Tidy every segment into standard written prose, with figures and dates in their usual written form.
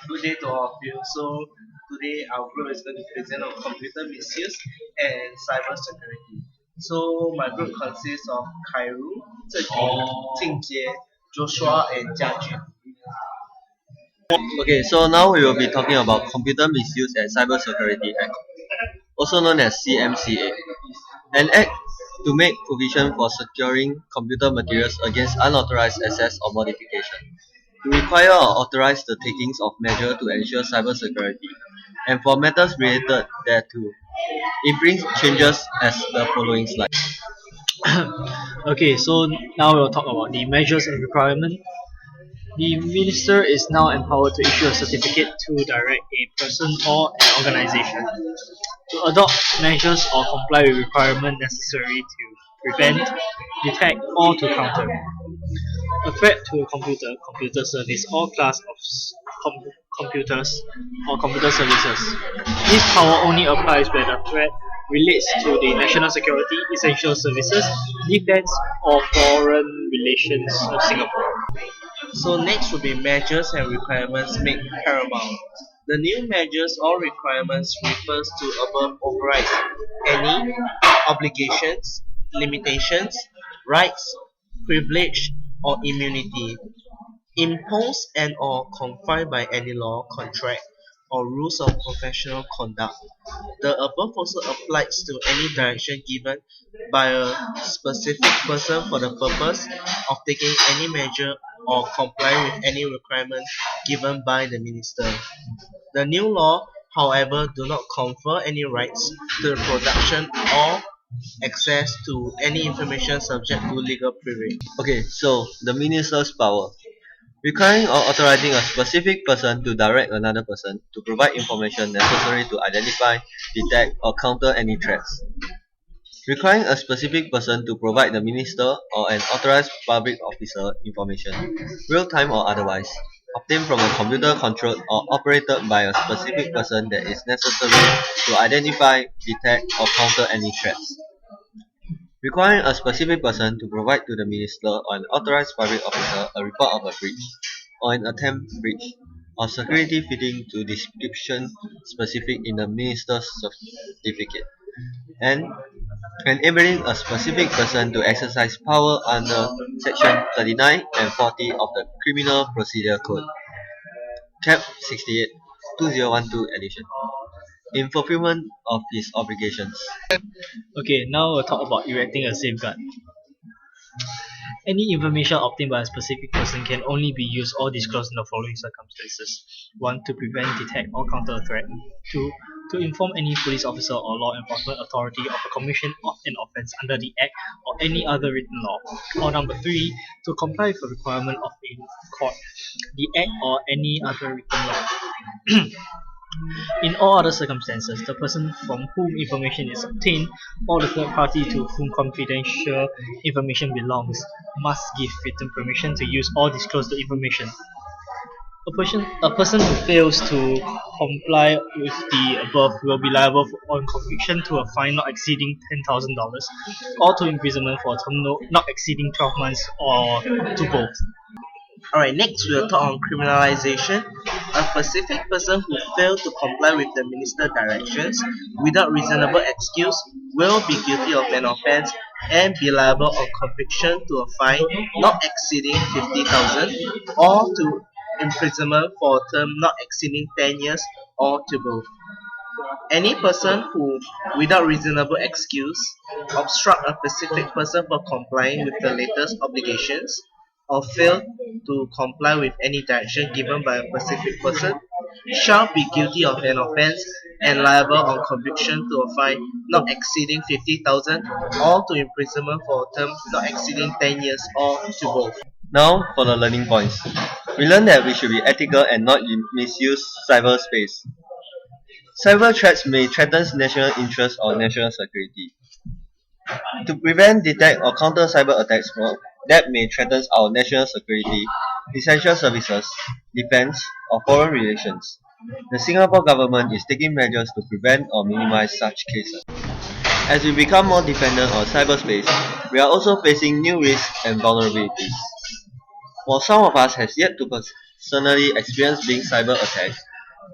Good day to all of you. So today our group is going to present on computer misuse and cybersecurity. So my group consists of Kairu, Zejun, Jingjie, Joshua, and Jiajun. Okay, so now we will be talking about Computer Misuse and Cybersecurity Act, also known as CMCA, an act to make provision for securing computer materials against unauthorized access or modification, to require or authorize the takings of measures to ensure cybersecurity, and for matters related thereto. It brings changes as the following slide. Okay, so now we'll talk about the measures and requirement. The minister is now empowered to issue a certificate to direct a person or an organization to adopt measures or comply with requirements necessary to prevent, detect, or to counter a threat to a computer service, or class of computers or computer services. This power only applies where the threat relates to the national security, essential services, defense, or foreign relations of Singapore. So next will be measures and requirements made paramount. The new measures or requirements refers to above overrides any obligations, limitations, rights, privilege, or immunity imposed and or confined by any law, contract, or rules of professional conduct. The above also applies to any direction given by a specific person for the purpose of taking any measure or complying with any requirement given by the minister. The new law, however, do not confer any rights to the production or access to any information subject to legal privilege. Okay, so the minister's power. Requiring or authorizing a specific person to direct another person to provide information necessary to identify, detect, or counter any threats. Requiring a specific person to provide the minister or an authorized public officer information, real-time or otherwise, obtained from a computer controlled or operated by a specific person that is necessary to identify, detect, or counter any threats. Requiring a specific person to provide to the minister or an authorized public officer a report of a breach, or an attempt breach, or security fitting to description specific in the minister's certificate, and enabling a specific person to exercise power under Section 39 and 40 of the Criminal Procedure Code, Cap 68, 2012 edition, in fulfillment of his obligations. Okay, now we'll talk about erecting a safeguard. Any information obtained by a specific person can only be used or disclosed in the following circumstances. 1. To prevent, detect, or counter a threat. 2. To inform any police officer or law enforcement authority of a commission of an offence under the Act or any other written law. Or number 3. To comply with a requirement of a court, the Act, or any other written law. In all other circumstances, the person from whom information is obtained or the third party to whom confidential information belongs must give written permission to use or disclose the information. A person who fails to comply with the above will be liable on conviction to a fine not exceeding $10,000 or to imprisonment for a term not exceeding 12 months or to both. Alright, next we'll talk on criminalization. A specific person who failed to comply with the minister's directions without reasonable excuse will be guilty of an offence and be liable on conviction to a fine not exceeding 50,000 or to imprisonment for a term not exceeding 10 years or to both. Any person who, without reasonable excuse, obstruct a specific person from complying with the latest obligations or fail to comply with any direction given by a specific person shall be guilty of an offence and liable on conviction to a fine not exceeding 50,000 or to imprisonment for a term not exceeding 10 years or to both. Now for the learning points. We learned that we should be ethical and not misuse cyberspace. Cyber threats may threaten national interest or national security. To prevent, detect, or counter cyber attacks that may threaten our national security, essential services, defense, or foreign relations, the Singapore government is taking measures to prevent or minimize such cases. As we become more dependent on cyberspace, we are also facing new risks and vulnerabilities. While some of us has yet to personally experienced being cyber attacked,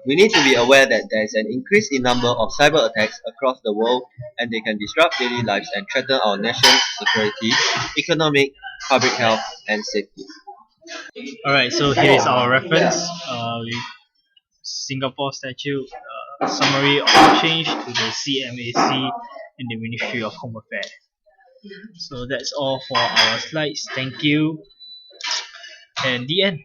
we need to be aware that there is an increase in number of cyber attacks across the world, and they can disrupt daily lives and threaten our nation's security, economic, public health, and safety. Alright, so here is our reference with Singapore Statute summary of change to the CMAC and the Ministry of Home Affairs. So that's all for our slides. Thank you, and the end.